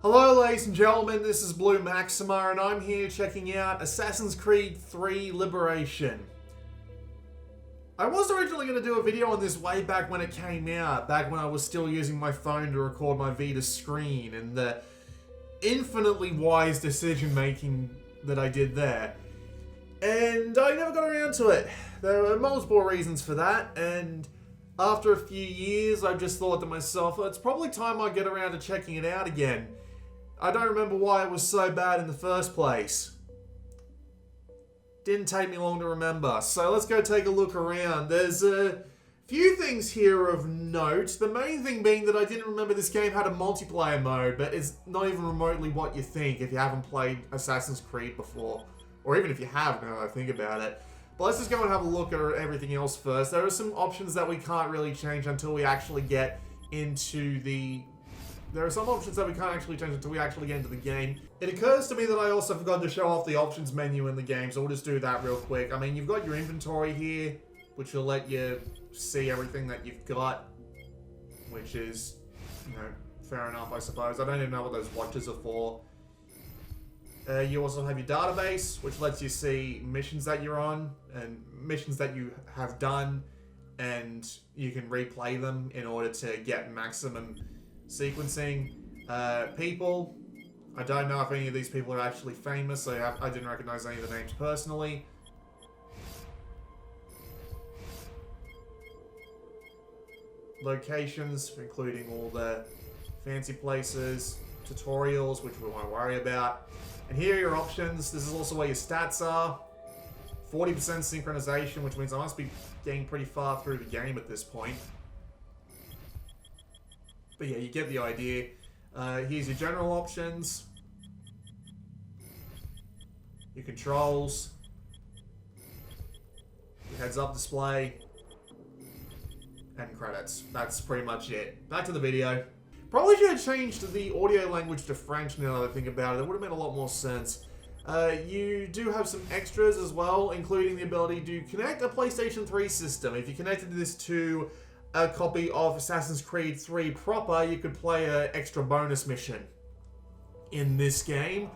Hello ladies and gentlemen, this is Blue Maxima and I'm here checking out Assassin's Creed 3 Liberation. I was originally going to do a video on this way back when it came out, back when I was still using my phone to record my Vita screen and the infinitely wise decision making that I did there. And I never got around to it. There were multiple reasons for that, and after a few years I just thought to myself, it's probably time I get around to checking it out again. I don't remember why it was so bad in the first place. Didn't take me long to remember. So let's go take a look around. There's a few things here of note. The main thing being that I didn't remember this game had a multiplayer mode, but it's not even remotely what you think if you haven't played Assassin's Creed before. Or even if you have, now that I think about it. But let's just go and have a look at everything else first. There are some options that we can't really change until we actually get into the... There are some options that we can't actually change until we actually get into the game. It occurs to me that I also forgot to show off the options menu in the game, so we'll just do that real quick. I mean, you've got your inventory here, which will let you see everything that you've got, which is, you know, fair enough, I suppose. I don't even know what those watches are for. You also have your database, which lets you see missions that you're on, and missions that you have done, and you can replay them in order to get maximum sequencing. People, I don't know if any of these people are actually famous, so I didn't recognize any of the names personally. Locations, including all the fancy places, tutorials, which we won't worry about. And here are your options. This is also where your stats are. 40% synchronization, which means I must be getting pretty far through the game at this point. But yeah, you get the idea. Here's your general options. Your controls. Your heads-up display. And credits. That's pretty much it. Back to the video. Probably should have changed the audio language to French now that I think about it. It would have made a lot more sense. You do have some extras as well, including the ability to connect a PlayStation 3 system. If you connected this to a copy of Assassin's Creed 3 proper, you could play an extra bonus mission in this game.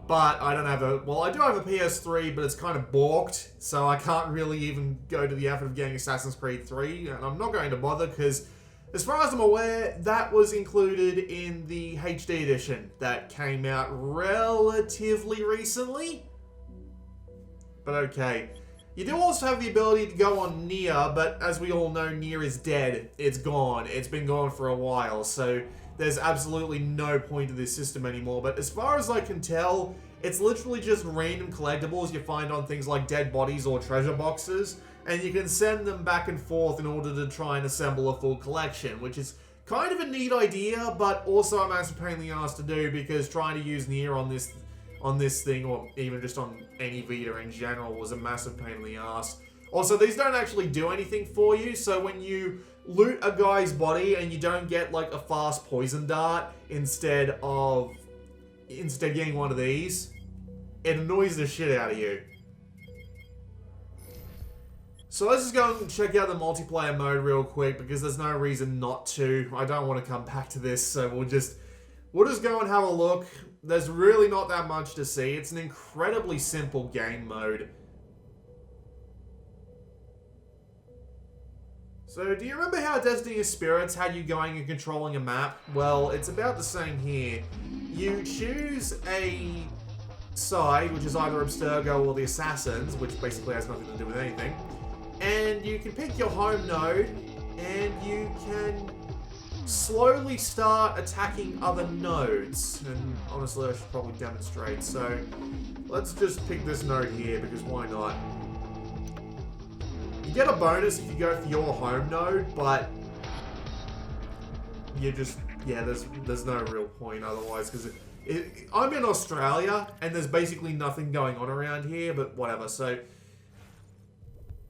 But I don't have a... Well, I do have a PS3, but it's kind of balked, so I can't really even go to the effort of getting Assassin's Creed 3, and I'm not going to bother because, as far as I'm aware, that was included in the HD edition that came out relatively recently. But okay. You do also have the ability to go on Nier, but as we all know, Nier is dead. It's gone. It's been gone for a while, so there's absolutely no point to this system anymore. But as far as I can tell, it's literally just random collectibles you find on things like dead bodies or treasure boxes, and you can send them back and forth in order to try and assemble a full collection, which is kind of a neat idea, but also a massive pain in the ass to do, because trying to use Nier on this thing, or even just on any Vita in general, was a massive pain in the ass. Also, these don't actually do anything for you, so when you loot a guy's body and you don't get like a fast poison dart instead getting one of these, it annoys the shit out of you. So let's just go and check out the multiplayer mode real quick, because there's no reason not to. I don't want to come back to this, so we'll just go and have a look. There's really not that much to see. It's an incredibly simple game mode. So, do you remember how Destiny of Spirits had you going and controlling a map? Well, it's about the same here. You choose a side, which is either Abstergo or the Assassins, which basically has nothing to do with anything. And you can pick your home node, and you can slowly start attacking other nodes. And honestly, I should probably demonstrate. So let's just pick this node here, because why not? You get a bonus if you go for your home node, but you just, yeah, there's no real point otherwise, because I'm in Australia and there's basically nothing going on around here, but whatever. So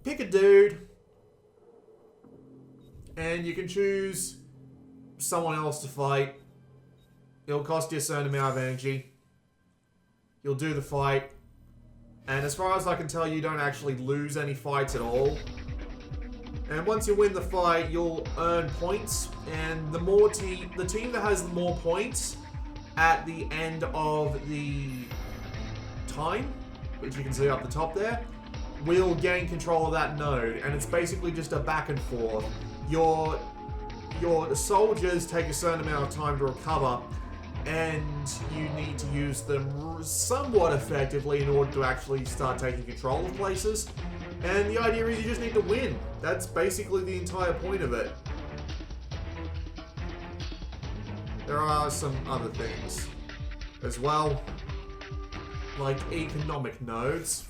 pick a dude and you can choose someone else to fight. It'll cost you a certain amount of energy. You'll do the fight. And as far as I can tell, you don't actually lose any fights at all. And once you win the fight, you'll earn points. And the team that has more points at the end of the time, which you can see up the top there, will gain control of that node, and it's basically just a back and forth. Your soldiers take a certain amount of time to recover, and you need to use them somewhat effectively in order to actually start taking control of places. And the idea is you just need to win. That's basically the entire point of it. There are some other things as well, like economic nodes.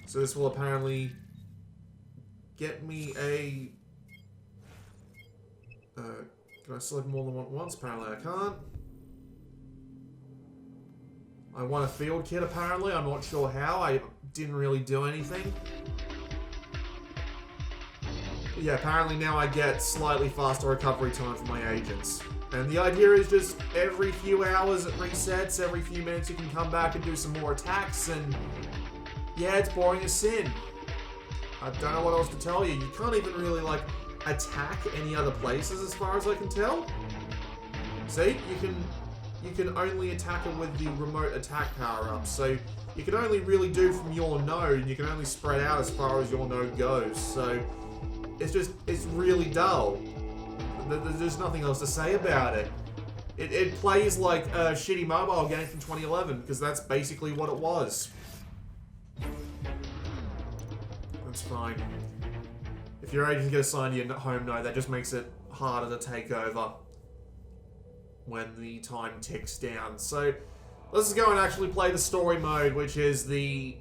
So this will apparently get me a... can I select more than one at once? Apparently I can't. I won a field kit apparently. I'm not sure how. I didn't really do anything. Yeah, apparently now I get slightly faster recovery time for my agents. And the idea is just every few hours it resets, every few minutes you can come back and do some more attacks, and yeah, it's boring as sin. I don't know what else to tell you. You can't even really, like, attack any other places as far as I can tell. See? You can only attack it with the remote attack power-up, so you can only really do from your node, and you can only spread out as far as your node goes, so it's really dull. There's nothing else to say about it. It plays like a shitty mobile game from 2011, because that's basically what it was. That's fine. If your agents get assigned to your home node, that just makes it harder to take over when the time ticks down. So let's go and actually play the story mode, which is the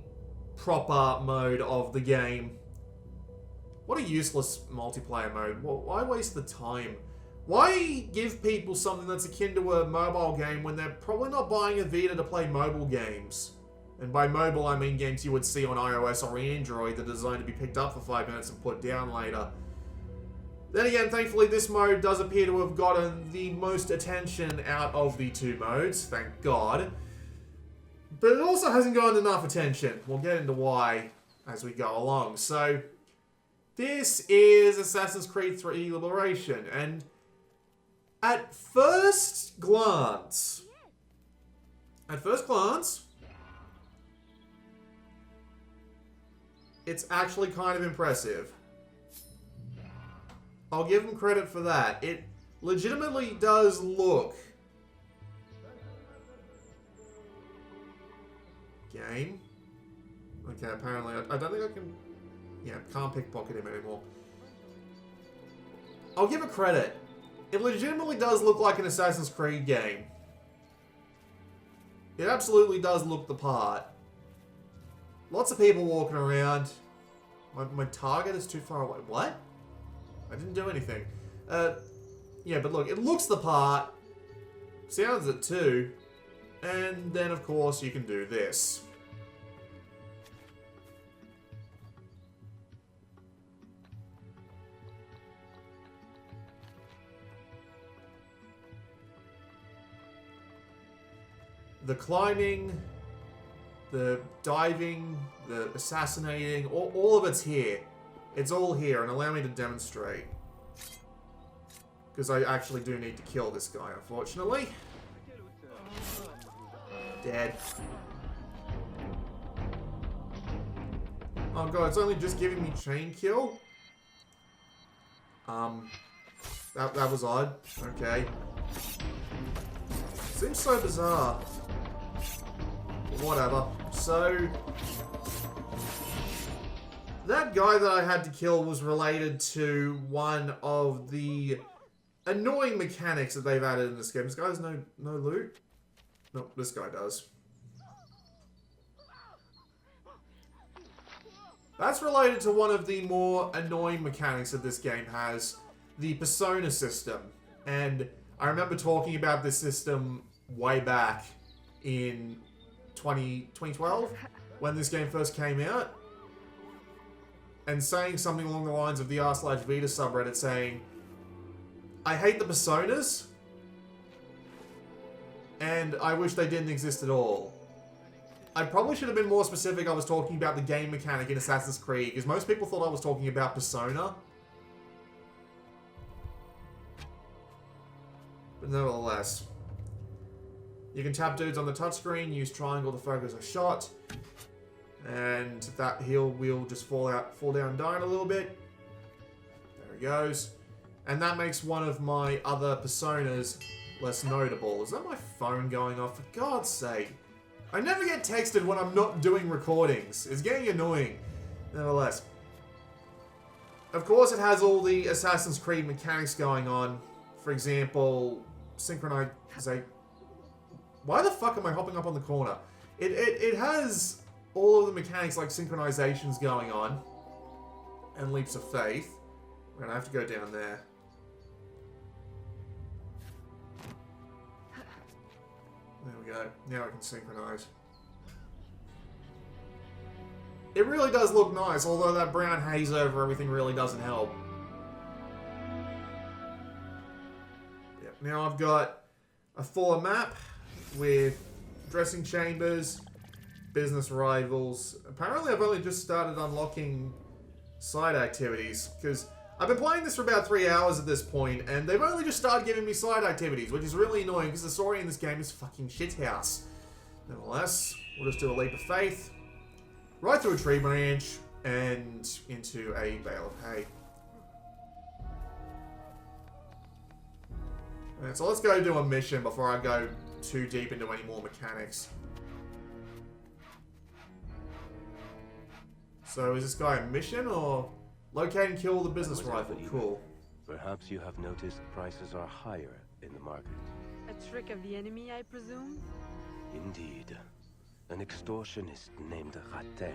proper mode of the game. What a useless multiplayer mode. Why waste the time? Why give people something that's akin to a mobile game when they're probably not buying a Vita to play mobile games? And by mobile, I mean games you would see on iOS or Android that are designed to be picked up for 5 minutes and put down later. Then again, thankfully, this mode does appear to have gotten the most attention out of the two modes, thank God. But it also hasn't gotten enough attention. We'll get into why as we go along. So, this is Assassin's Creed 3 Liberation, and at first glance, it's actually kind of impressive. I'll give them credit for that. It legitimately does look... Game? Okay, apparently I don't think I can... Yeah, can't pickpocket him anymore. I'll give it credit. It legitimately does look like an Assassin's Creed game. It absolutely does look the part. Lots of people walking around. My target is too far away. What? I didn't do anything. Yeah, but look, it looks the part. Sounds it too. And then, of course, you can do this. The climbing, the diving, the assassinating, all of it's here. It's all here, and allow me to demonstrate. Because I actually do need to kill this guy, unfortunately. Dead. Oh god, it's only just giving me chain kill? That was odd. Okay. Seems so bizarre. Whatever. So... that guy that I had to kill was related to one of the annoying mechanics that they've added in this game. This guy has no loot? No, this guy does. That's related to one of the more annoying mechanics that this game has, the persona system. And I remember talking about this system way back in 2012, when this game first came out. And saying something along the lines of the r/Vita subreddit saying, I hate the personas, and I wish they didn't exist at all. I probably should have been more specific. I was talking about the game mechanic in Assassin's Creed, because most people thought I was talking about Persona. But nevertheless. You can tap dudes on the touchscreen, use triangle to focus a shot, and that heal will just fall down and die in a little bit. There he goes. And that makes one of my other personas less notable. Is that my phone going off? For God's sake. I never get texted when I'm not doing recordings. It's getting annoying. Nevertheless. Of course, it has all the Assassin's Creed mechanics going on. For example, synchronization. Why the fuck am I hopping up on the corner? It has all of the mechanics like synchronizations going on. And leaps of faith. We're gonna have to go down there. There we go. Now I can synchronize. It really does look nice, although that brown haze over everything really doesn't help. Yep. Now I've got a fuller map with dressing chambers, business rivals. Apparently I've only just started unlocking side activities, because I've been playing this for about 3 hours at this point, and they've only just started giving me side activities, which is really annoying because the story in this game is fucking shithouse. Nevertheless, we'll just do a leap of faith, right through a tree branch, and into a bale of hay. Alright, so let's go do a mission before I go too deep into any more mechanics. So is this guy a mission, or... Locate and kill the business rifle. Cool. Perhaps you have noticed prices are higher in the market. A trick of the enemy, I presume? Indeed. An extortionist named Rattel.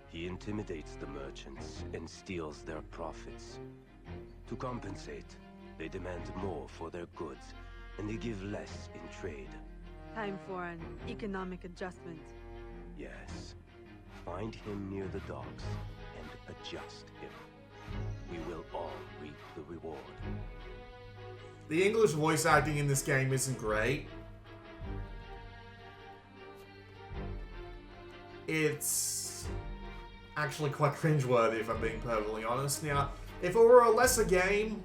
He intimidates the merchants and steals their profits. To compensate, they demand more for their goods, and they give less in trade. Time for an economic adjustment. Yes. Find him near the docks. Adjust him. We will all reap the reward. The English voice acting in this game isn't great. It's actually quite cringeworthy, if I'm being perfectly honest. Now, if it were a lesser game,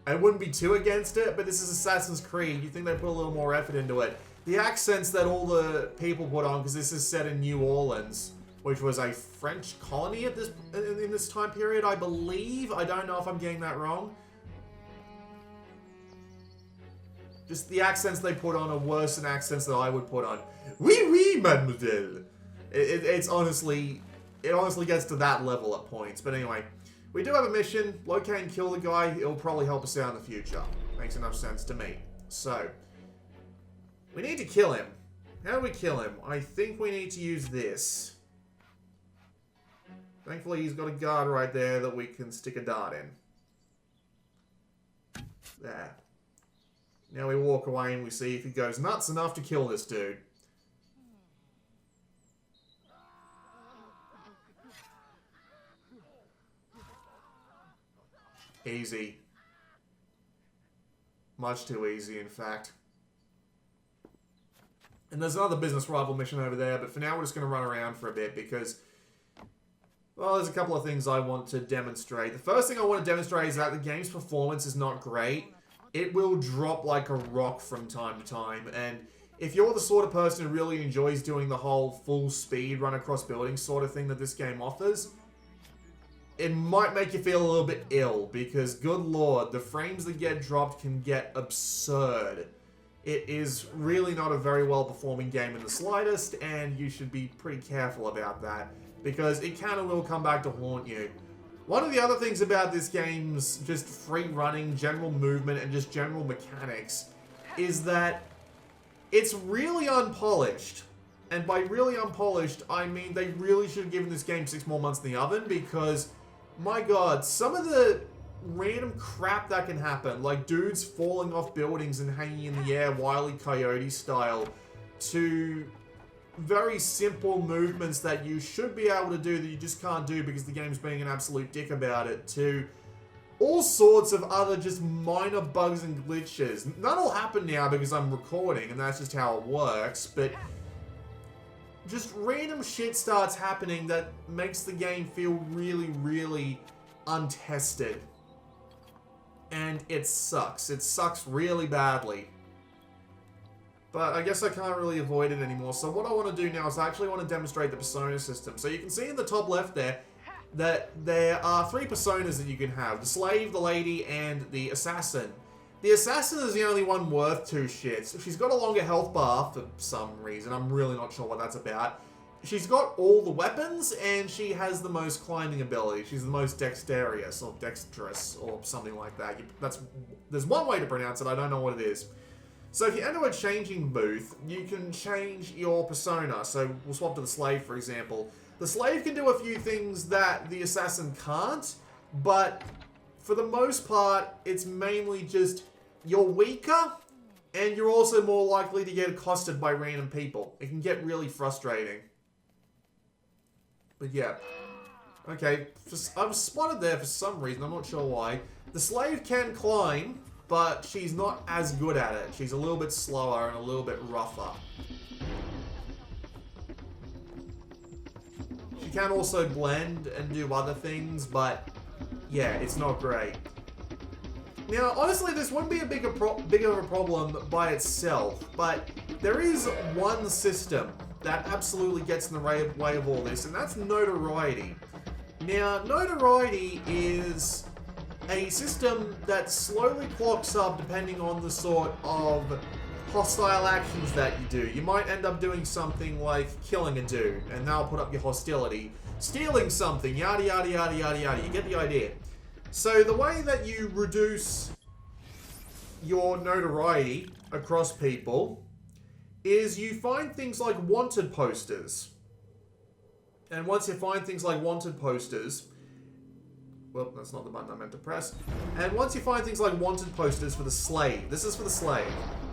I wouldn't be too against it, but this is Assassin's Creed. You'd think they put a little more effort into it. The accents that all the people put on, because this is set in New Orleans, which was a French colony at in this time period, I believe. I don't know if I'm getting that wrong. Just the accents they put on are worse than accents that I would put on. Oui, oui, mademoiselle. It honestly gets to that level at points. But anyway, we do have a mission. Locate and kill the guy. It'll probably help us out in the future. Makes enough sense to me. So, we need to kill him. How do we kill him? I think we need to use this. Thankfully, he's got a guard right there that we can stick a dart in. There. Now we walk away and we see if he goes nuts enough to kill this dude. Easy. Much too easy, in fact. And there's another business rival mission over there, but for now we're just going to run around for a bit because... well, there's a couple of things I want to demonstrate. The first thing I want to demonstrate is that the game's performance is not great. It will drop like a rock from time to time. And if you're the sort of person who really enjoys doing the whole full speed run across buildings sort of thing that this game offers, it might make you feel a little bit ill. Because, good lord, the frames that get dropped can get absurd. It is really not a very well performing game in the slightest, and you should be pretty careful about that. Because it can and will come back to haunt you. One of the other things about this game's just free running, general movement, and just general mechanics is that it's really unpolished. And by really unpolished, I mean they really should have given this game 6 more months in the oven because, my god, some of the random crap that can happen, like dudes falling off buildings and hanging in the air Wile E. Coyote style, to very simple movements that you should be able to do that you just can't do because the game's being an absolute dick about it, to all sorts of other just minor bugs and glitches. None will happen now because I'm recording and that's just how it works, but just random shit starts happening that makes the game feel really, really untested. And it sucks. It sucks really badly. But I guess I can't really avoid it anymore. So what I want to do now is I actually want to demonstrate the persona system. So you can see in the top left there that there are 3 personas that you can have. The slave, the lady, and the assassin. The assassin is the only one worth 2 shits. She's got a longer health bar for some reason. I'm really not sure what that's about. She's got all the weapons, and she has the most climbing ability. She's the most dexterous, or dexterous, or something like that. There's one way to pronounce it, I don't know what it is. So if you enter a changing booth, you can change your persona. So we'll swap to the slave, for example. The slave can do a few things that the assassin can't, but for the most part, it's mainly just you're weaker, and you're also more likely to get accosted by random people. It can get really frustrating. But yeah. Okay, I was spotted there for some reason, I'm not sure why. The slave can climb, but she's not as good at it. She's a little bit slower and a little bit rougher. She can also blend and do other things, but yeah, it's not great. Now, honestly, this wouldn't be a big of a problem by itself, but there is one system that absolutely gets in the way of all this, and that's Notoriety. Now, Notoriety is a system that slowly clocks up depending on the sort of hostile actions that you do. You might end up doing something like killing a dude, and that'll put up your hostility. Stealing something, yada yada yada yada yada. You get the idea. So the way that you reduce your notoriety across people is you find things like wanted posters. And once you find things like wanted posters, well, that's not the button I meant to press. And once you find things like wanted posters for the slave, this is for the slave,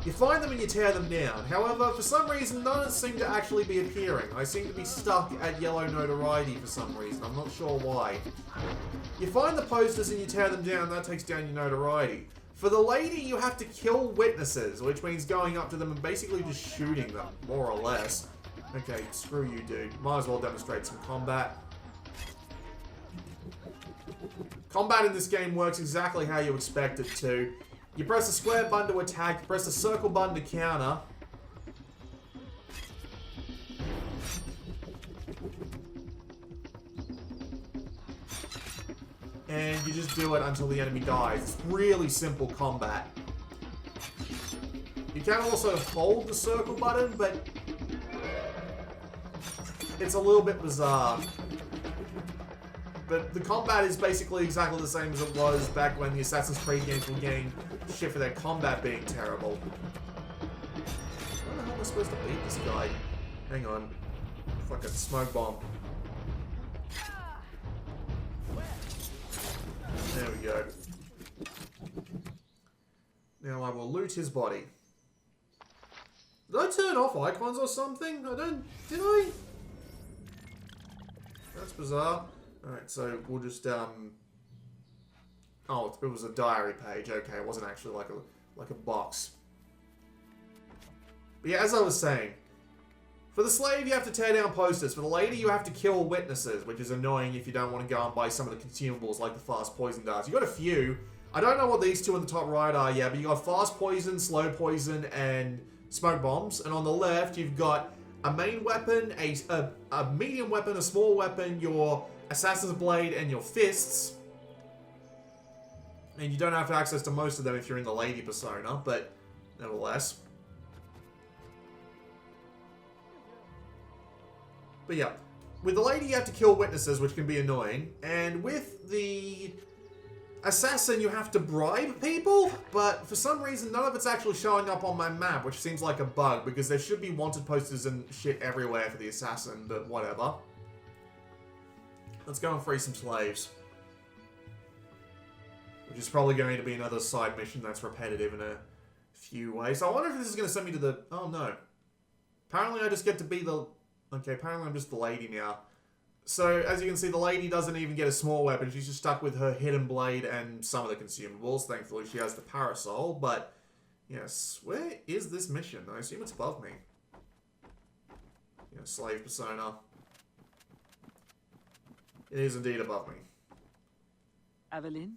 you find them and you tear them down. However, for some reason, none seem to actually be appearing. I seem to be stuck at yellow notoriety for some reason. I'm not sure why. You find the posters and you tear them down, that takes down your notoriety. For the lady, you have to kill witnesses, which means going up to them and basically just shooting them, more or less. Okay, screw you, dude. Might as well demonstrate some combat. Combat in this game works exactly how you expect it to. You press the square button to attack, you press the circle button to counter. And you just do it until the enemy dies. It's really simple combat. You can also hold the circle button, but it's a little bit bizarre. But the combat is basically exactly the same as it was back when the Assassin's Creed games were getting shit for their combat being terrible. How the hell am I supposed to beat this guy? Hang on. Fucking smoke bomb. There we go. Now I will loot his body. Did I turn off icons or something? Did I? That's bizarre. Alright, so we'll just, oh, it was a diary page. Okay, it wasn't actually like a box. But yeah, as I was saying, for the slave, you have to tear down posters. For the lady, you have to kill witnesses, which is annoying if you don't want to go and buy some of the consumables, like the fast poison darts. You got a few. I don't know what these two in the top right are yet, but you got fast poison, slow poison, and smoke bombs. And on the left, you've got a main weapon, a medium weapon, a small weapon, your Assassin's Blade, and your fists. And you don't have access to most of them if you're in the lady persona, but nevertheless. But yeah, with the lady you have to kill witnesses, which can be annoying, and with the assassin you have to bribe people, but for some reason none of it's actually showing up on my map, which seems like a bug, because there should be wanted posters and shit everywhere for the assassin, but whatever. Let's go and free some slaves. Which is probably going to be another side mission that's repetitive in a few ways. So I wonder if this is going to send me to the... Oh, no. Apparently I just get to be the... Okay, apparently I'm just the lady now. So, as you can see, the lady doesn't even get a small weapon. She's just stuck with her hidden blade and some of the consumables. Thankfully, she has the parasol, but... Yes, where is this mission? I assume it's above me. Yeah, slave persona. It is indeed above me. Evelyn?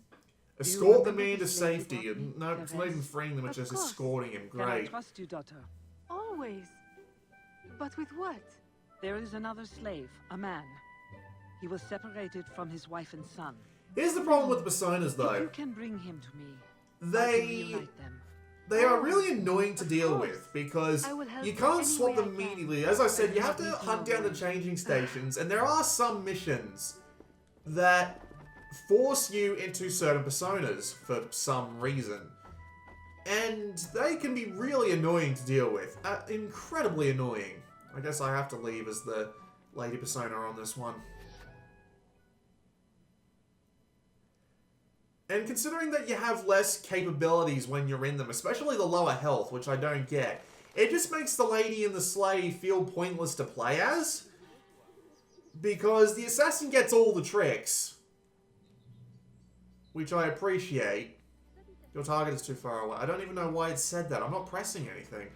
Escort the man to safety. No, it's not even freeing them, it's just escorting him. Great. Can I trust you, daughter? Oh always. But with what? There is another slave, a man. He was separated from his wife and son. Here's the problem with the personas, If though. you can bring him to me, I can They reunite them. are really annoying to Of deal course. with because I will help you you can't any swap way them I can. immediately. As I said, you have to Everything hunt down the alone. changing stations, and there are some missions that force you into certain personas for some reason. And they can be really annoying to deal with. Incredibly annoying. I guess I have to leave as the lady persona on this one. And considering that you have less capabilities when you're in them, especially the lower health, which I don't get, it just makes the lady and the slave feel pointless to play as. Because the assassin gets all the tricks. Which I appreciate. Your target is too far away. I don't even know why it said that. I'm not pressing anything.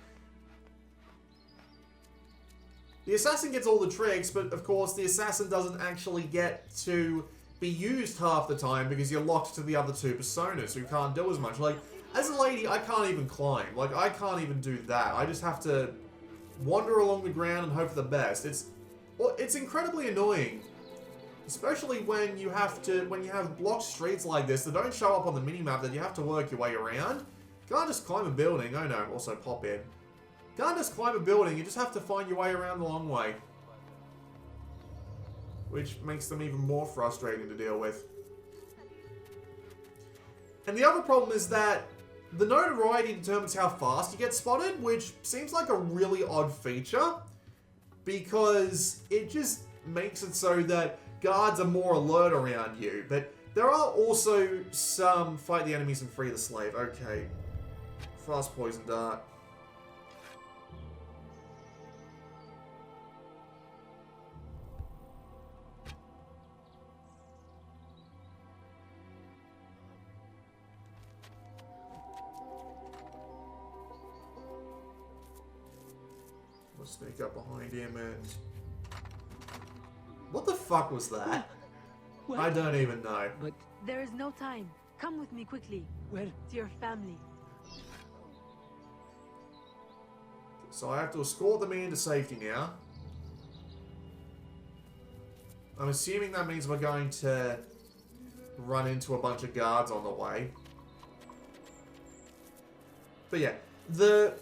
The assassin gets all the tricks, but of course the assassin doesn't actually get to be used half the time because you're locked to the other two personas who can't do as much. Like, as a lady, I can't even climb. Like, I can't even do that. I just have to wander along the ground and hope for the best. It's incredibly annoying. Especially when you have blocked streets like this that don't show up on the minimap that you have to work your way around. You can't just climb a building. Oh no, also pop in. You can't just climb a building, you just have to find your way around the long way. Which makes them even more frustrating to deal with. And the other problem is that the notoriety determines how fast you get spotted, which seems like a really odd feature. Because it just makes it so that guards are more alert around you, but there are also some fight the enemies and free the slave. Okay. Fast poison dart. We'll sneak up behind him and... What the fuck was that? What? I don't even know. But There is no time. Come with me quickly. where? To your family. So I have to escort them into safety now. I'm assuming that means we're going to run into a bunch of guards on the way. But yeah, the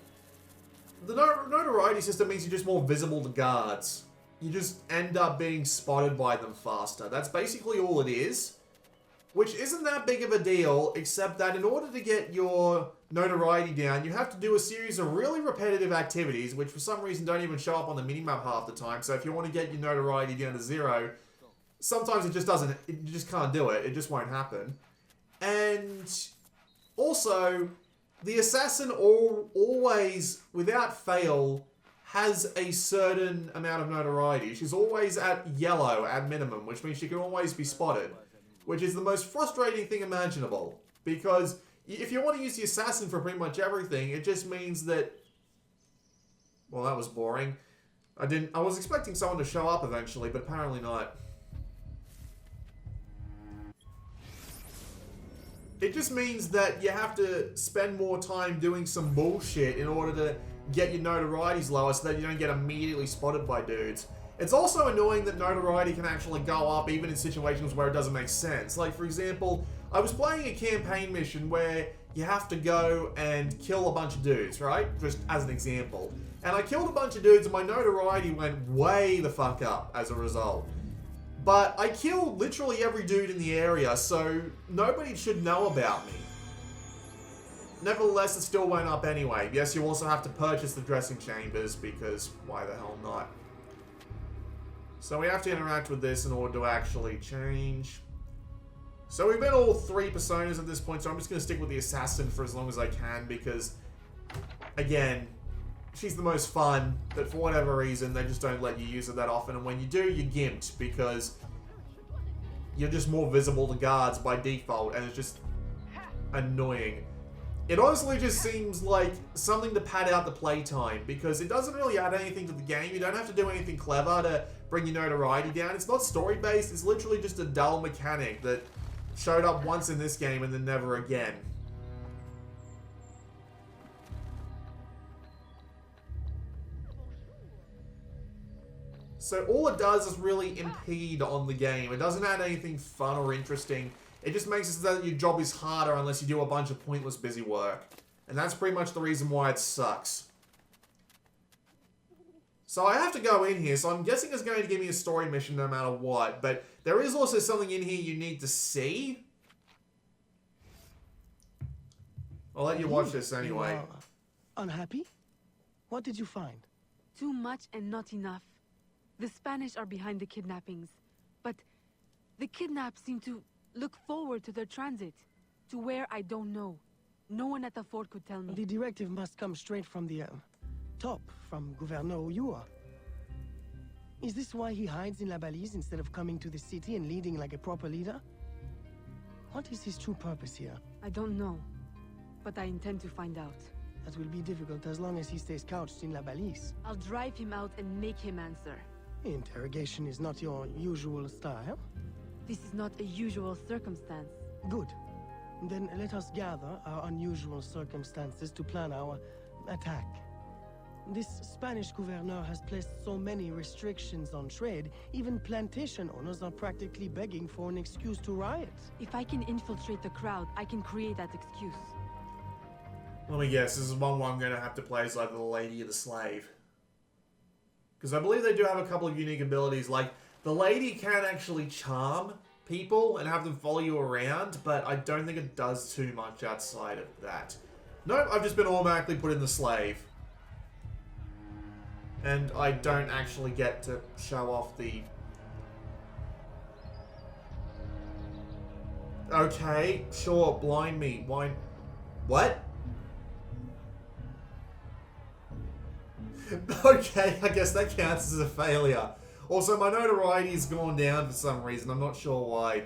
notoriety system means you're just more visible to guards. You just end up being spotted by them faster. That's basically all it is. Which isn't that big of a deal, except that in order to get your notoriety down, you have to do a series of really repetitive activities, which for some reason don't even show up on the minimap half the time. So if you want to get your notoriety down to 0, sometimes it just doesn't, you just can't do it. It just won't happen. And also, the assassin always, without fail, has a certain amount of notoriety. She's always at yellow at minimum, which means she can always be spotted. Which is the most frustrating thing imaginable. Because if you want to use the assassin for pretty much everything, it just means that... Well, that was boring. I was expecting someone to show up eventually, but apparently not. It just means that you have to spend more time doing some bullshit in order to get your notorieties lower so that you don't get immediately spotted by dudes. It's also annoying that notoriety can actually go up even in situations where it doesn't make sense. Like, for example, I was playing a campaign mission where you have to go and kill a bunch of dudes, right? Just as an example. And I killed a bunch of dudes and my notoriety went way the fuck up as a result. But I killed literally every dude in the area, so nobody should know about me. Nevertheless, it still went up anyway. Yes, you also have to purchase the dressing chambers, because why the hell not? So we have to interact with this in order to actually change. So we've been all 3 personas at this point, so I'm just going to stick with the assassin for as long as I can, because, again, she's the most fun, but for whatever reason, they just don't let you use it that often, and when you do, you're gimped, because you're just more visible to guards by default, and it's just annoying. It honestly just seems like something to pad out the playtime, because it doesn't really add anything to the game. You don't have to do anything clever to bring your notoriety down. It's not story-based, it's literally just a dull mechanic that showed up once in this game and then never again. So all it does is really impede on the game. It doesn't add anything fun or interesting. It just makes it so that your job is harder unless you do a bunch of pointless busy work. And that's pretty much the reason why it sucks. So I have to go in here, so I'm guessing it's going to give me a story mission no matter what. But there is also something in here you need to see. I'll let you watch this anyway. You are unhappy? What did you find? Too much and not enough. The Spanish are behind the kidnappings, but the kidnapped seem to look forward to their transit, to where I don't know. No one at the fort could tell me. The directive must come straight from the top, from Gouverneur Uyua. Is this why he hides in La Balise instead of coming to the city and leading like a proper leader? What is his true purpose here? I don't know, but I intend to find out. That will be difficult as long as he stays couched in La Balise. I'll drive him out and make him answer. Interrogation is not your usual style. This is not a usual circumstance. Good. Then let us gather our unusual circumstances to plan our attack. This Spanish gouverneur has placed so many restrictions on trade, even plantation owners are practically begging for an excuse to riot. If I can infiltrate the crowd, I can create that excuse. Let me guess, this is one where I'm going to have to play as either the lady or the slave. Because I believe they do have a couple of unique abilities, like the lady can actually charm people and have them follow you around, but I don't think it does too much outside of that. Nope, I've just been automatically put in the slave. And I don't actually get to show off the... Okay, sure, blind me. Blind... What? Okay, I guess that counts as a failure. Also, my notoriety has gone down for some reason. I'm not sure why.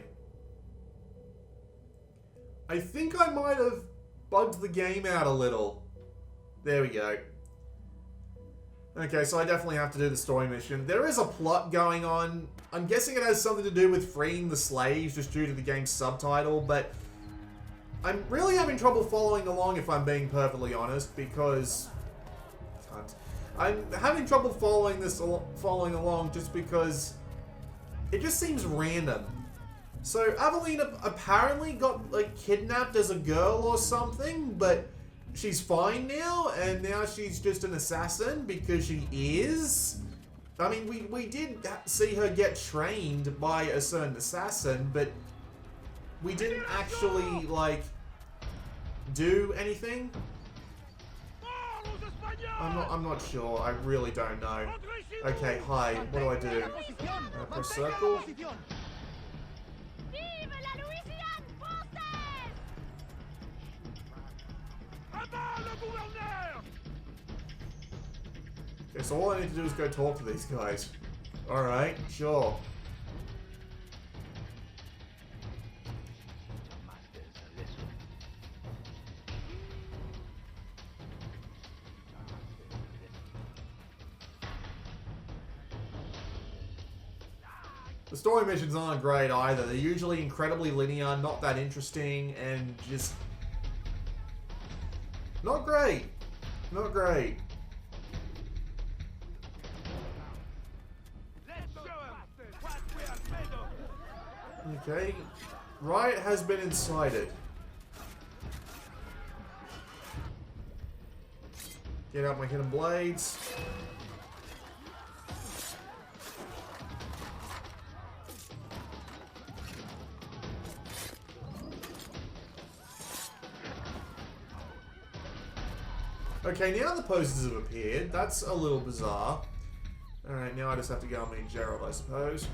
I think I might have bugged the game out a little. There we go. Okay, so I definitely have to do the story mission. There is a plot going on. I'm guessing it has something to do with freeing the slaves just due to the game's subtitle, but I'm really having trouble following along if I'm being perfectly honest, because... I'm having trouble following along just because it just seems random. So Avelina apparently got like kidnapped as a girl or something, but she's fine now, and now she's just an assassin because she is. I mean, we did see her get trained by a certain assassin, but we didn't actually do anything. I'm not sure. I really don't know. Okay, hi. What do? Press circle? Okay, so all I need to do is go talk to these guys. Alright, sure. The story missions aren't great either. They're usually incredibly linear, not that interesting, and just... not great. Not great. Okay. Riot has been incited. Get out my hidden blades. Okay, now the posters have appeared. That's a little bizarre. Alright, now I just have to go and meet Gerald, I suppose.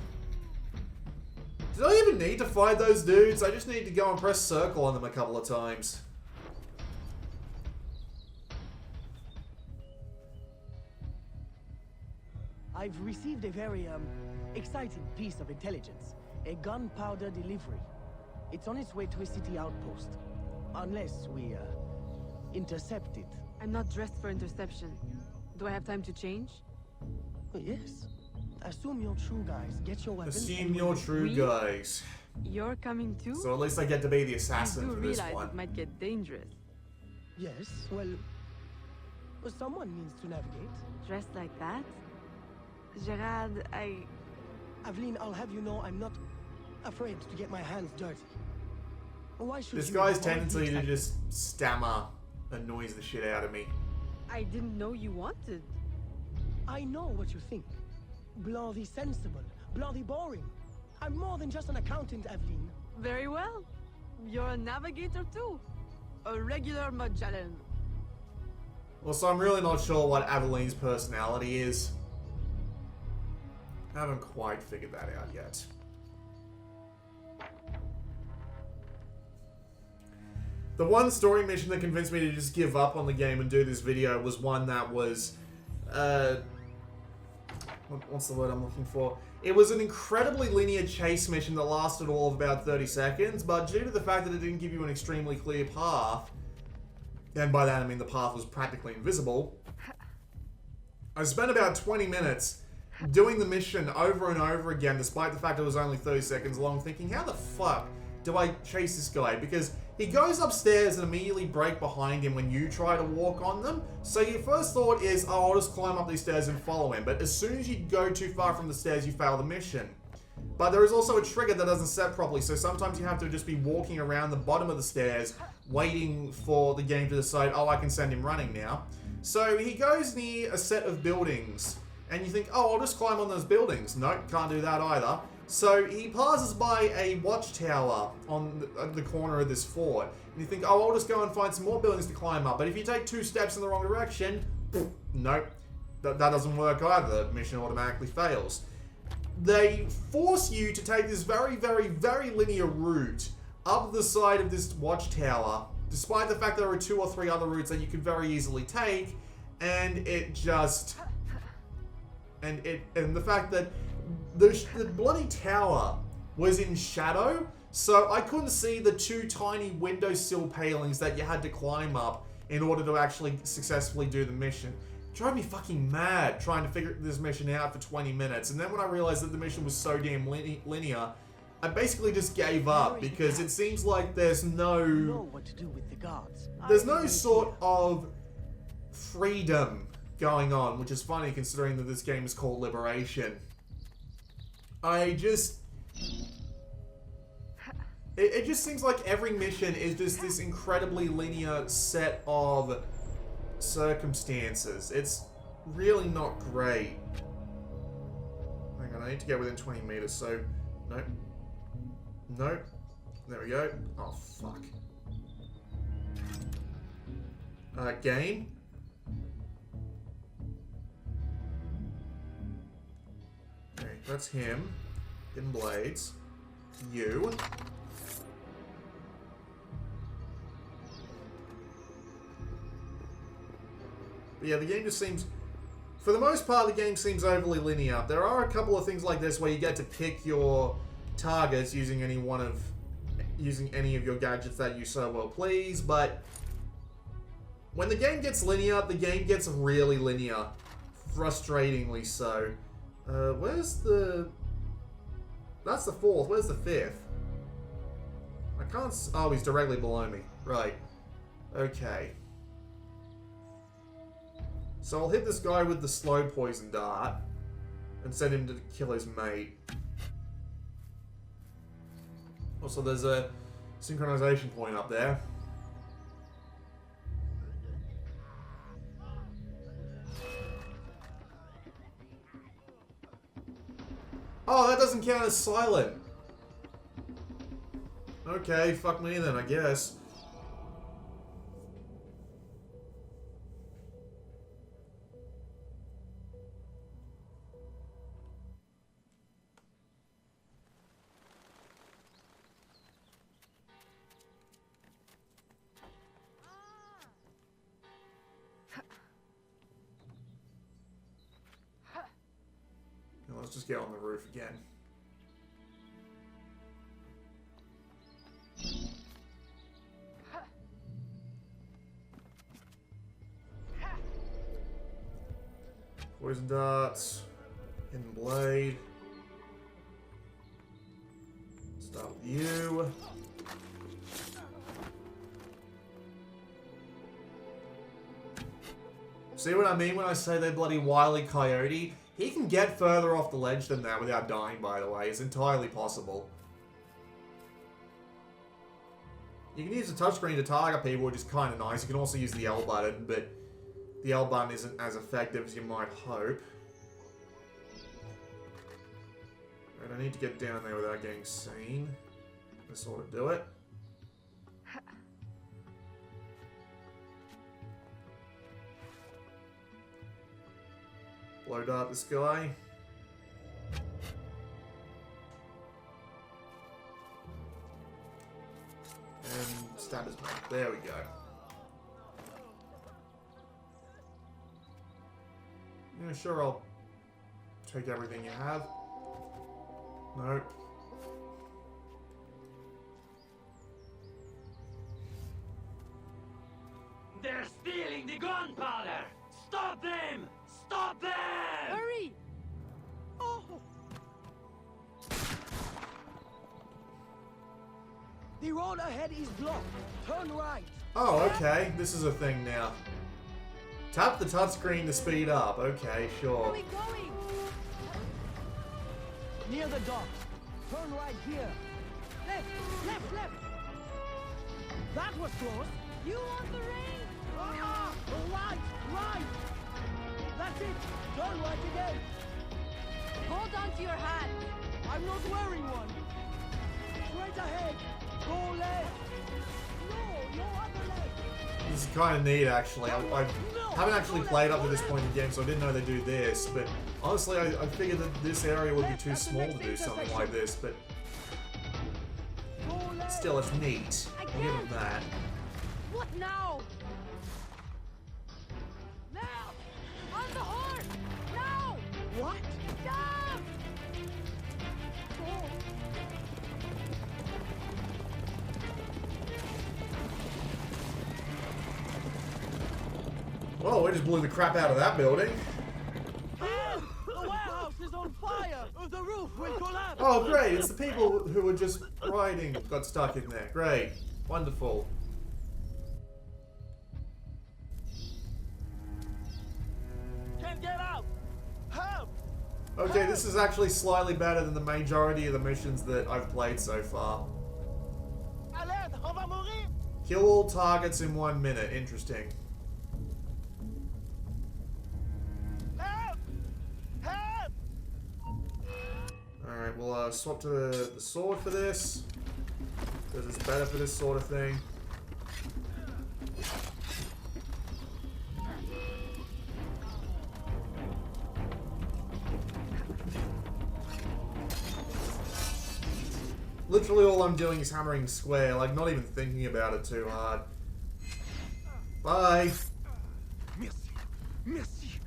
Did I even need to fight those dudes? I just need to go and press circle on them a couple of times. I've received a very, exciting piece of intelligence. A gunpowder delivery. It's on its way to a city outpost. Unless we, intercept it. I'm not dressed for interception. Do I have time to change? Oh, yes. Assume you're true, guys. Get your weapons. Assume you're true, guys. You're coming too? So at least I get to be the I assassin do for this realize one. it might get dangerous. Yes, well, someone needs to navigate. Dressed like that? Gerard, Aveline, I'll have you know I'm not afraid to get my hands dirty. Why should This you guy's avoid the tendency to excitement? just stammer annoys the shit out of me. I didn't know you wanted. I know what you think. Bloody sensible, bloody boring. I'm more than just an accountant, Aveline. Very well. You're a navigator too. A regular Magellan. Well, so I'm really not sure what Aveline's personality is. I haven't quite figured that out yet. The one story mission that convinced me to just give up on the game and do this video was one that was, what's the word I'm looking for? It was an incredibly linear chase mission that lasted all of about 30 seconds, but due to the fact that it didn't give you an extremely clear path, and by that I mean the path was practically invisible, I spent about 20 minutes doing the mission over and over again, despite the fact it was only 30 seconds long, thinking, how the fuck do I chase this guy? Because he goes upstairs and immediately break behind him when you try to walk on them. So your first thought is, oh, I'll just climb up these stairs and follow him. But as soon as you go too far from the stairs, you fail the mission. But there is also a trigger that doesn't set properly, so sometimes you have to just be walking around the bottom of the stairs, waiting for the game to decide, oh, I can send him running now. So he goes near a set of buildings, and you think, oh, I'll just climb on those buildings. Nope, can't do that either. So he passes by a watchtower on the corner of this fort, and you think, oh, I'll just go and find some more buildings to climb up. But if you take 2 steps in the wrong direction, nope, that doesn't work either. The mission automatically fails. They force you to take this very, very, very linear route up the side of this watchtower, despite the fact there are 2 or 3 other routes that you could very easily take, and it just... And the fact that the bloody tower was in shadow, so I couldn't see the 2 tiny windowsill palings that you had to climb up in order to actually successfully do the mission. It drove me fucking mad trying to figure this mission out for 20 minutes, and then when I realized that the mission was so damn linear, I basically just gave up, because it seems like there's Know no... what to do with the gods. There's no sort of freedom going on, which is funny considering that this game is called Liberation. I just... It just seems like every mission is just this incredibly linear set of circumstances. It's really not great. Hang on, I need to get within 20 meters, so... Nope. Nope. There we go. Oh, fuck. Game? Okay, that's him. Hidden blades. You. But yeah, the game just seems... For the most part, the game seems overly linear. There are a couple of things like this where you get to pick your targets using any of your gadgets that you so well please, but when the game gets linear, the game gets really linear. Frustratingly so. Where's the... That's the 4th. Where's the 5th? I can't... Oh, he's directly below me. Right. Okay. So I'll hit this guy with the slow poison dart and send him to kill his mate. Also, there's a synchronization point up there. Oh, that doesn't count as silent. Okay, fuck me then, I guess. Let's just get on the roof again. Poison darts. Hidden blade. Start with you. See what I mean when I say they bloody Wile E. Coyote? He can get further off the ledge than that without dying, by the way. It's entirely possible. You can use the touchscreen to target people, which is kind of nice. You can also use the L button, but the L button isn't as effective as you might hope. Right, I need to get down there without getting seen. To sort of do it. Blow dart this guy. And stab his mouth. There we go. Yeah, sure, I'll take everything you have. Nope. They're stealing the gunpowder! Stop them! Stop them! Hurry! Oh! The road ahead is blocked. Turn right. Oh, okay. This is a thing now. Tap the touchscreen to speed up. Okay, Where are sure. we going? Near the dock. Turn right here. Left. That was close. You want the ring? Ah! Right. That's it. Turn right again. Hold on to your hat. I'm not wearing one. Straight ahead. Go left. No other left. This is kind of neat, actually. I haven't actually played up to this point in the game, so I didn't know they do this. But honestly, I figured that this area would be too small to do something like this. But Go left. still, it's neat. I'll give them that. What now? Now! On the horse! Now! What? Stop! Whoa, we just blew the crap out of that building. The warehouse is on fire. The roof will collapse. Oh, great. It's the people who were just riding got stuck in there. Great. Wonderful. Can't get out. Help! Okay, this is actually slightly better than the majority of the missions that I've played so far. Alerte, on va mourir. Kill all targets in 1 minute. Interesting. Help! Help! Alright, we'll swap to the sword for this. Because it's better for this sort of thing. Literally all I'm doing is hammering square, like not even thinking about it too hard. Bye! Merci.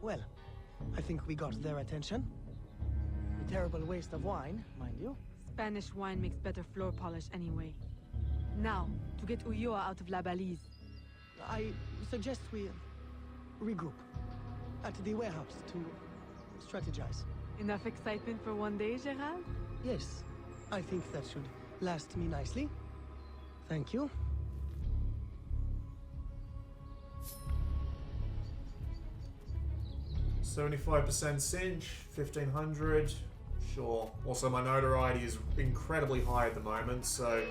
Well, I think we got their attention. A terrible waste of wine, mind you. Spanish wine makes better floor polish anyway. Now, to get Ulloa out of La Balise. I suggest we regroup at the warehouse to strategize. Enough excitement for one day, Gerald? Yes, I think that should last me nicely. Thank you. $75% cinch, 1500. Sure. Also, my notoriety is incredibly high at the moment, so.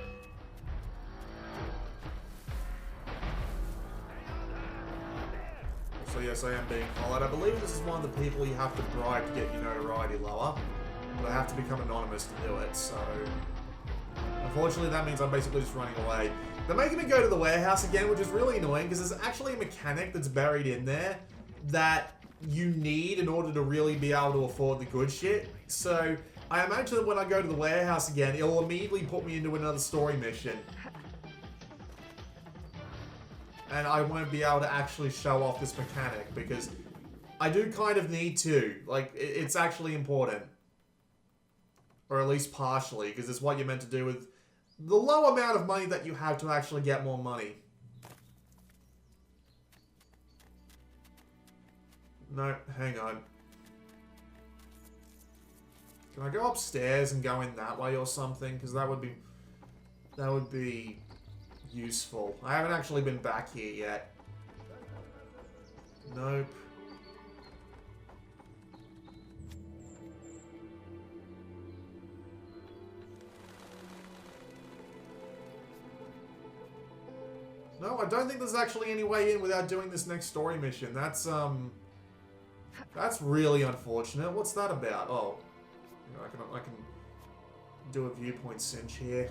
So yes, I am being followed. I believe this is one of the people you have to bribe to get your notoriety lower, but I have to become anonymous to do it. So, unfortunately, that means I'm basically just running away. They're making me go to the warehouse again, which is really annoying because there's actually a mechanic that's buried in there that you need in order to really be able to afford the good shit. So I imagine that when I go to the warehouse again, it'll immediately put me into another story mission. And I won't be able to actually show off this mechanic because I do kind of need to. Like, it's actually important. Or at least partially, because it's what you're meant to do with the low amount of money that you have to actually get more money. No, hang on. Can I go upstairs and go in that way or something? Because that would be useful. I haven't actually been back here yet. Nope. No, I don't think there's actually any way in without doing this next story mission. That's really unfortunate. What's that about? Oh, you know, I can do a viewpoint cinch here.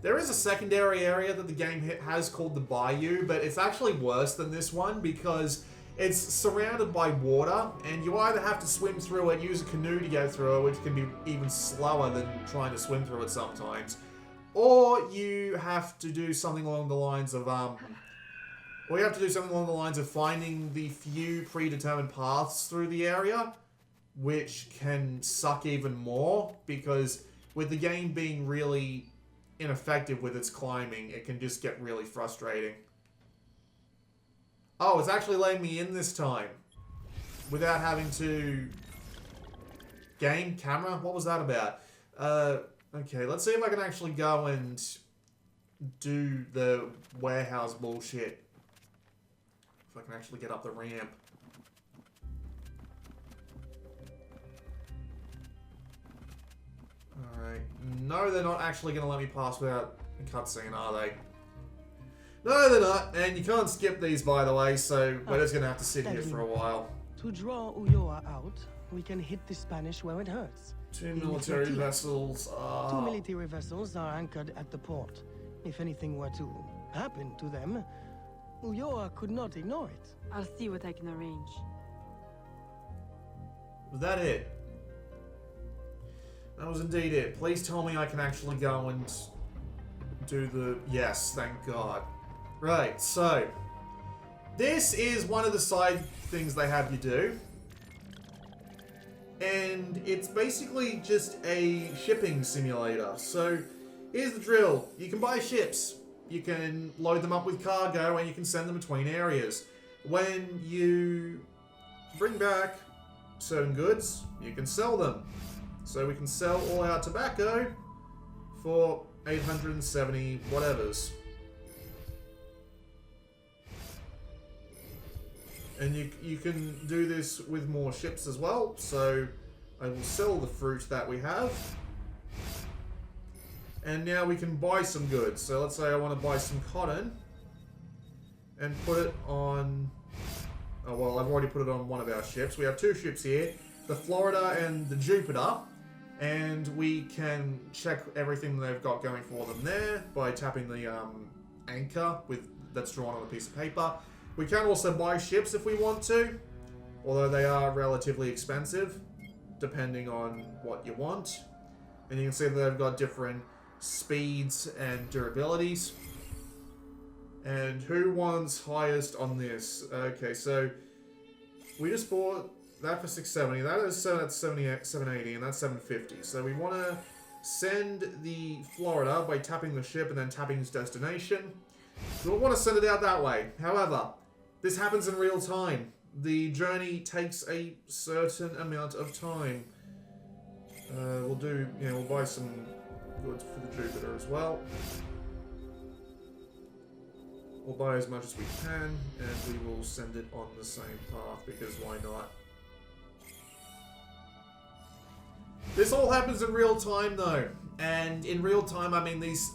There is a secondary area that the game has called the Bayou, but it's actually worse than this one because it's surrounded by water, and you either have to swim through it, use a canoe to go through it, which can be even slower than trying to swim through it sometimes, or you have to do something along the lines of finding the few predetermined paths through the area, which can suck even more because with the game being really ineffective with its climbing, it can just get really frustrating. Oh, it's actually letting me in this time without having to game camera. What was that about? Okay, let's see if I can actually go and do the warehouse bullshit. If I can actually get up the ramp. Alright. No, they're not actually going to let me pass without a cutscene, are they? No, they're not. And you can't skip these, by the way, so we're just going to have to sit here for a while. To draw Ulloa out, we can hit the Spanish where it hurts. 2 military vessels are... 2 military vessels are anchored at the port. If anything were to happen to them, Ulloa could not ignore it. I'll see what I can arrange. Was that it? That was indeed it. Please tell me I can actually go and do the... Yes, thank God. Right, so... This is one of the side things they have you do. And it's basically just a shipping simulator. So, here's the drill. You can buy ships. You can load them up with cargo and you can send them between areas. When you bring back certain goods, you can sell them. So we can sell all our tobacco for 870 whatevers. And you can do this with more ships as well. So I will sell the fruit that we have. And now we can buy some goods. So let's say I want to buy some cotton and put it on... Oh, well, I've already put it on one of our ships. We have 2 ships here, the Florida and the Jupiter. And we can check everything they've got going for them there by tapping the anchor that's drawn on a piece of paper. We can also buy ships if we want to, although they are relatively expensive, depending on what you want. And you can see that they've got different speeds and durabilities. And who wants highest on this? Okay, so we just bought that for 670. That is 780, and that's 750. So we want to send the Florida by tapping the ship and then tapping its destination. We don't want to send it out that way. However, this happens in real time. The journey takes a certain amount of time. We'll buy some goods for the Jupiter as well. We'll buy as much as we can, and we will send it on the same path, because why not? This all happens in real time, though. And in real time, I mean, these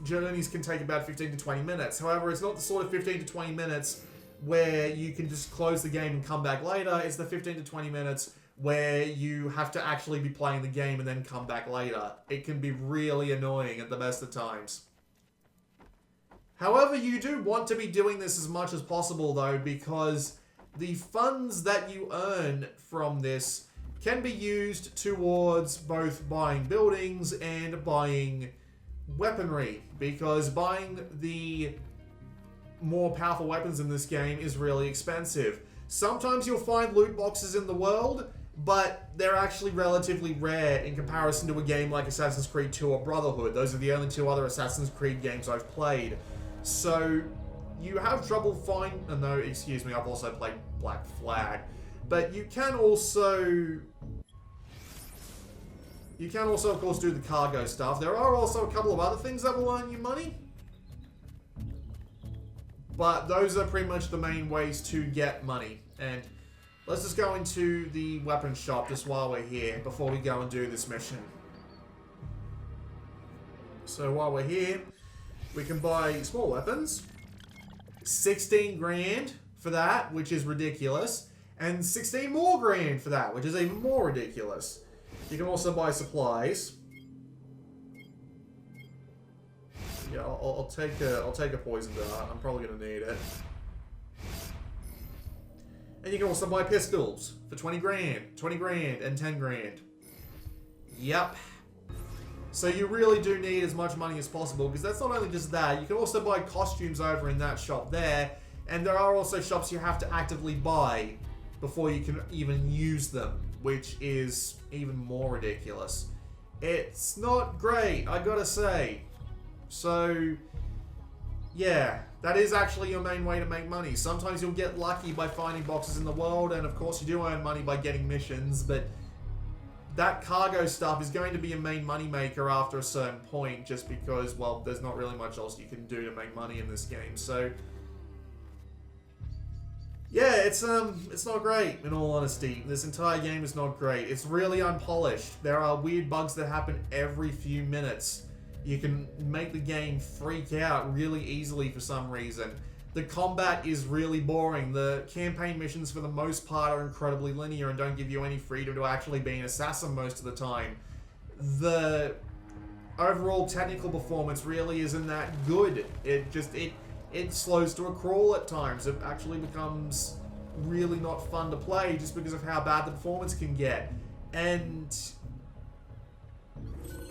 journeys can take about 15 to 20 minutes. However, it's not the sort of 15 to 20 minutes where you can just close the game and come back later. It's the 15 to 20 minutes where you have to actually be playing the game and then come back later. It can be really annoying at the best of times. However, you do want to be doing this as much as possible, though, because the funds that you earn from this can be used towards both buying buildings and buying weaponry, because buying the more powerful weapons in this game is really expensive. Sometimes you'll find loot boxes in the world, but they're actually relatively rare in comparison to a game like Assassin's Creed 2 or Brotherhood. Those are the only 2 other Assassin's Creed games I've played. So you have trouble finding... no, excuse me, I've also played Black Flag. But you can also... You can also, of course, do the cargo stuff. There are also a couple of other things that will earn you money. But those are pretty much the main ways to get money. And let's just go into the weapon shop just while we're here, before we go and do this mission. So while we're here, we can buy small weapons. 16 grand for that, which is ridiculous. And 16 more grand for that, which is even more ridiculous. You can also buy supplies. Yeah, I'll take a poison dart. I'm probably gonna need it. And you can also buy pistols for 20 grand, 20 grand, and 10 grand. Yep. So you really do need as much money as possible, because that's not only just that, you can also buy costumes over in that shop there, and there are also shops you have to actively buy before you can even use them, which is even more ridiculous. It's not great, I gotta say. So, yeah, that is actually your main way to make money. Sometimes you'll get lucky by finding boxes in the world, and of course you do earn money by getting missions, but that cargo stuff is going to be a main money maker after a certain point, just because, well, there's not really much else you can do to make money in this game. So, yeah, it's not great, in all honesty. This entire game is not great. It's really unpolished. There are weird bugs that happen every few minutes. You can make the game freak out really easily for some reason. The combat is really boring. The campaign missions, for the most part, are incredibly linear and don't give you any freedom to actually be an assassin most of the time. The overall technical performance really isn't that good. It slows to a crawl at times. It actually becomes really not fun to play just because of how bad the performance can get. And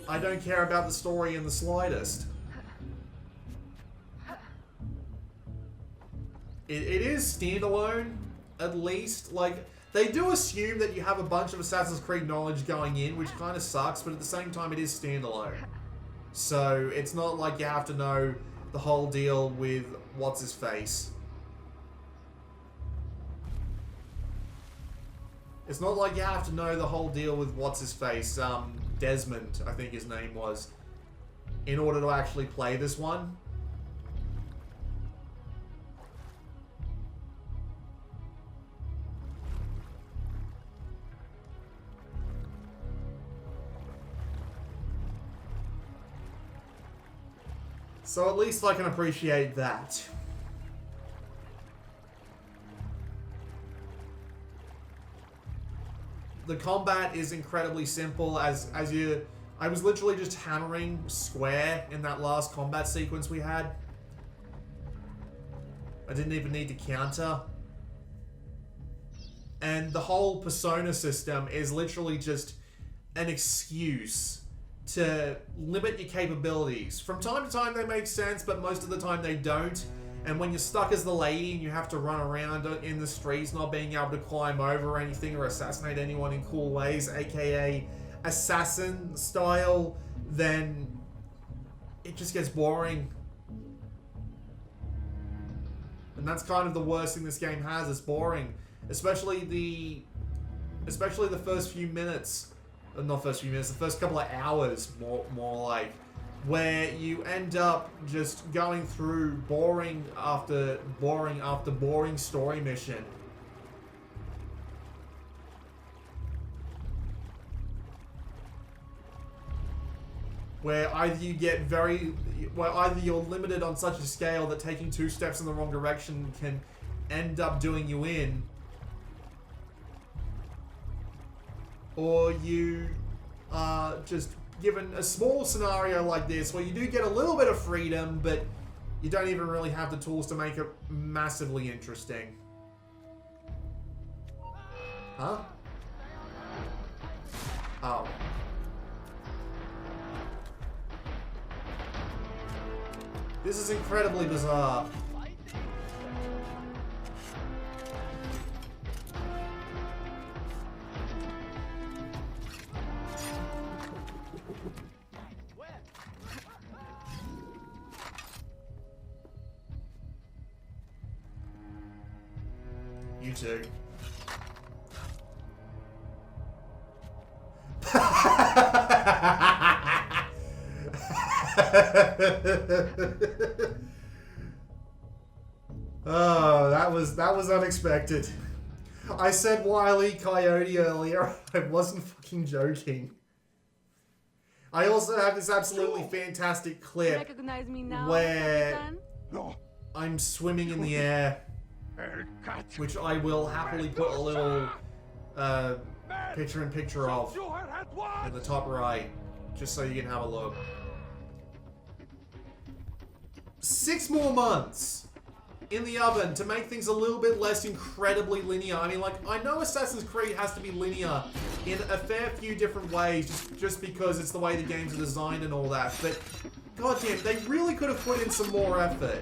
I don't care about the story in the slightest. It is standalone, at least. Like, they do assume that you have a bunch of Assassin's Creed knowledge going in, which kind of sucks, but at the same time, it is standalone. So, it's not like you have to know the whole deal with what's-his-face. It's not like you have to know the whole deal with what's-his-face, Desmond, I think his name was, in order to actually play this one. So at least I can appreciate that. The combat is incredibly simple I was literally just hammering square in that last combat sequence we had. I didn't even need to counter. And the whole persona system is literally just an excuse to limit your capabilities. From time to time they make sense, but most of the time they don't. And when you're stuck as the lady and you have to run around in the streets not being able to climb over anything or assassinate anyone in cool ways, aka assassin style, then it just gets boring. And that's kind of the worst thing this game has, it's boring. Especially the first few minutes. Not first few minutes, the first couple of hours, more like, where you end up just going through boring after boring story mission. Where either you're limited on such a scale that taking 2 steps in the wrong direction can end up doing you in, or you are just given a small scenario like this where you do get a little bit of freedom, but you don't even really have the tools to make it massively interesting. Huh? Oh. This is incredibly bizarre. You too. Oh, that was unexpected. I said Wile E. Coyote earlier. I wasn't fucking joking. I also have this absolutely fantastic clip Recognize me now, where Kapitan? No. I'm swimming in the air, El Cat. which I will happily put a little picture-in-picture of You are at once. in the top right, just so you can have a look. 6 more months in the oven to make things a little bit less incredibly linear. I mean, like, I know Assassin's Creed has to be linear in a fair few different ways, just because it's the way the games are designed and all that, but goddamn, they really could have put in some more effort.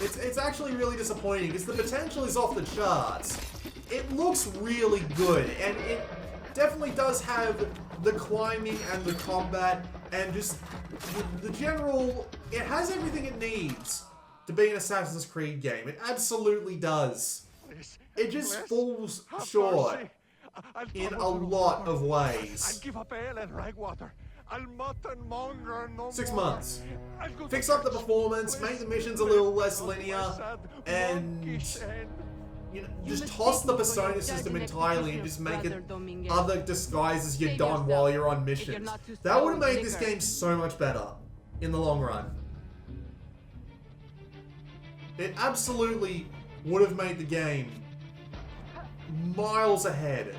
It's actually really disappointing, because the potential is off the charts. It looks really good, and it definitely does have the climbing and the combat, and just the general... It has everything it needs to be an Assassin's Creed game. It absolutely does. Please, It just bless, falls have short mercy. I'll in follow a the lot water. of I'll ways. give up ale and rag water. I'll mutt and monger no 6 more. months. I'll go to Fix up the church. performance, Please, make the missions a little less please, linear, my sad and monkish end. you know, You just mistake toss the me for your persona system judge and entirely and executioner, just make it Brother Dominguez. other disguises you're Save done yourself, while you're on if you're missions. not too That slow would have with made this liquor. game so much better in the long run. It absolutely would have made the game miles ahead.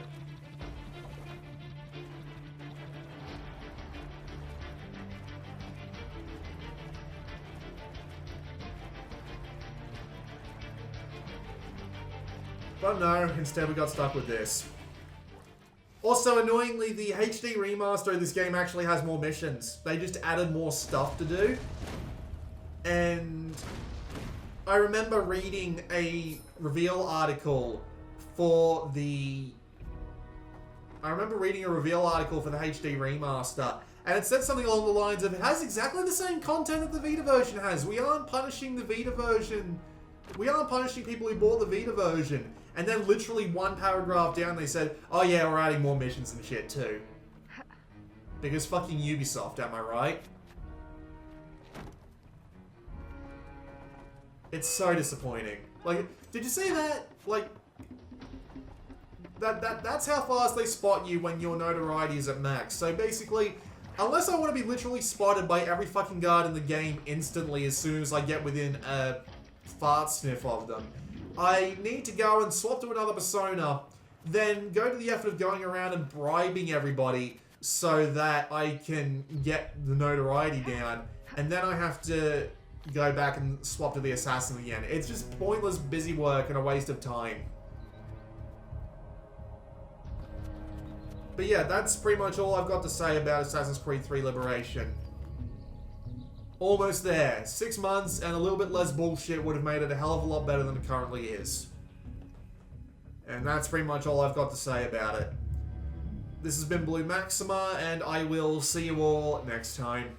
But no, instead we got stuck with this. Also, annoyingly, the HD remaster of this game actually has more missions. They just added more stuff to do. And I remember reading a reveal article for the... I remember reading a reveal article for the HD remaster, and it said something along the lines of, it has exactly the same content that the Vita version has. We aren't punishing the Vita version. We aren't punishing people who bought the Vita version. And then literally one paragraph down they said, oh yeah, we're adding more missions and shit too. Because fucking Ubisoft, am I right? It's so disappointing. Like, did you see that? Like, that's how fast they spot you when your notoriety is at max. So basically, unless I want to be literally spotted by every fucking guard in the game instantly as soon as I get within a fart sniff of them, I need to go and swap to another persona, then go to the effort of going around and bribing everybody so that I can get the notoriety down, and then I have to go back and swap to the assassin again. It's just pointless busy work and a waste of time. But yeah, that's pretty much all I've got to say about Assassin's Creed 3 Liberation. Almost there. 6 months and a little bit less bullshit would have made it a hell of a lot better than it currently is. And that's pretty much all I've got to say about it. This has been Blue Maxima, and I will see you all next time.